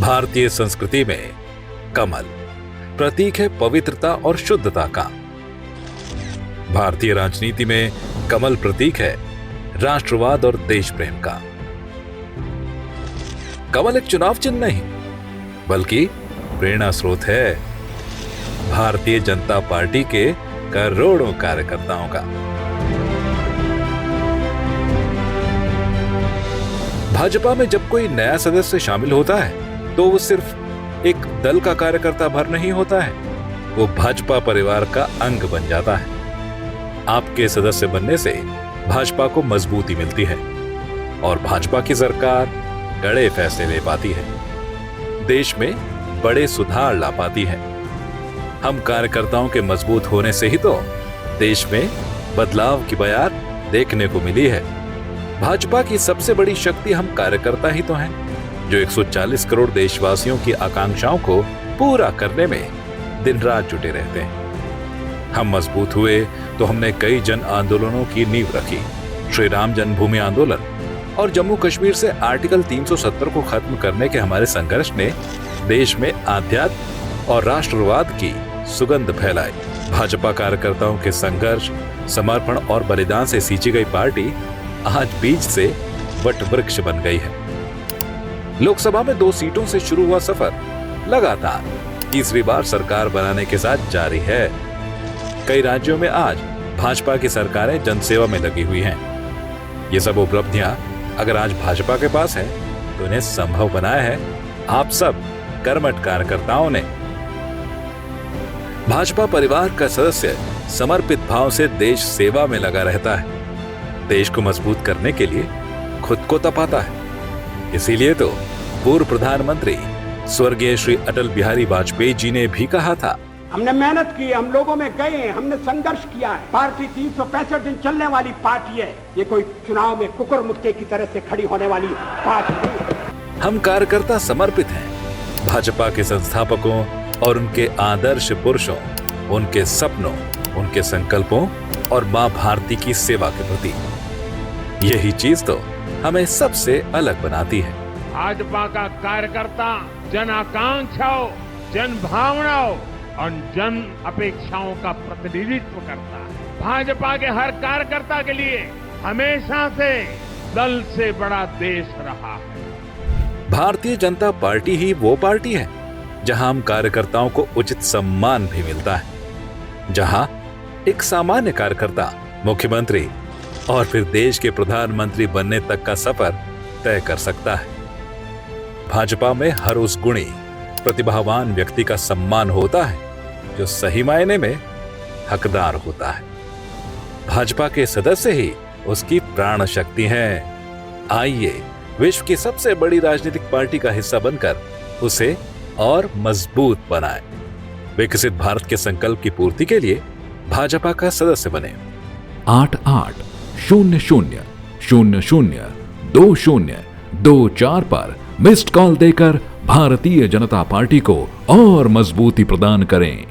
भारतीय संस्कृति में कमल प्रतीक है पवित्रता और शुद्धता का। भारतीय राजनीति में कमल प्रतीक है राष्ट्रवाद और देश प्रेम का। कमल एक चुनाव चिन्ह नहीं बल्कि प्रेरणा स्रोत है भारतीय जनता पार्टी के करोड़ों कार्यकर्ताओं का। भाजपा में जब कोई नया सदस्य शामिल होता है तो वो सिर्फ एक दल का कार्यकर्ता भर नहीं होता है, वो भाजपा परिवार का अंग बन जाता है। आपके सदस्य बनने से भाजपा को मजबूती मिलती है और भाजपा की सरकार कड़े फैसले ले पाती है, देश में बड़े सुधार ला पाती है। हम कार्यकर्ताओं के मजबूत होने से ही तो देश में बदलाव की बयार देखने को मिली है। भाजपा की सबसे बड़ी शक्ति हम कार्यकर्ता ही तो हैं, जो 140 करोड़ देशवासियों की आकांक्षाओं को पूरा करने में दिन रात जुटे रहते हैं। हम मजबूत हुए तो हमने कई जन आंदोलनों की नींव रखी। श्री राम जन्मभूमि आंदोलन और जम्मू कश्मीर से आर्टिकल 370 को खत्म करने के हमारे संघर्ष ने देश में आध्यात्म और राष्ट्रवाद की सुगंध फैलाई। भाजपा कार्यकर्ताओं के संघर्ष, समर्पण और बलिदान से सींची गई पार्टी आज बीज से वट वृक्ष बन गई है। लोकसभा में 2 सीटों से शुरू हुआ सफर लगातार तीसरी बार सरकार बनाने के साथ जारी है। कई राज्यों में आज भाजपा की सरकारें जनसेवा में लगी हुई हैं। ये सब उपलब्धियां अगर आज भाजपा के पास है तो इन्हें संभव बनाया है आप सब कर्मठ कार्यकर्ताओं ने। भाजपा परिवार का सदस्य समर्पित भाव से देश सेवा में लगा रहता है, देश को मजबूत करने के लिए खुद को तपाता है। इसीलिए तो पूर्व प्रधानमंत्री स्वर्गीय श्री अटल बिहारी वाजपेयी जी ने भी कहा था, हमने मेहनत की, हम लोगों में गए, हमने संघर्ष किया है। पार्टी 365 दिन चलने वाली पार्टी है, ये कोई चुनाव में कुकुर मुक्के की तरह से खड़ी होने वाली पार्टी नहीं। हम कार्यकर्ता समर्पित हैं भाजपा के संस्थापकों और उनके आदर्श पुरुषों, उनके सपनों, उनके संकल्पों और मां भारती की सेवा के प्रति। यही चीज तो हमें सबसे अलग बनाती है। भाजपा का कार्यकर्ता जन आकांक्षाओं, जन भावनाओं और जन अपेक्षाओं का प्रतिनिधित्व करता है। भाजपा के हर कार्यकर्ता के लिए हमेशा से दल से बड़ा देश रहा है। भारतीय जनता पार्टी ही वो पार्टी है जहां हम कार्यकर्ताओं को उचित सम्मान भी मिलता है, जहां एक सामान्य कार्यकर्ता मुख्यमंत्री और फिर देश के प्रधानमंत्री बनने तक का सफर तय कर सकता है। भाजपा में हर उस गुणी प्रतिभावान व्यक्ति का सम्मान होता है जो सही मायने में हकदार होता है। भाजपा के सदस्य ही उसकी प्राण शक्ति हैं। आइए विश्व की सबसे बड़ी राजनीतिक पार्टी का हिस्सा बनकर उसे और मजबूत बनाएं। विकसित भारत के संकल्प की पूर्ति के लिए भाजपा का सदस्य बने। 8800002024 पर मिस्ड कॉल देकर भारतीय जनता पार्टी को और मजबूती प्रदान करें।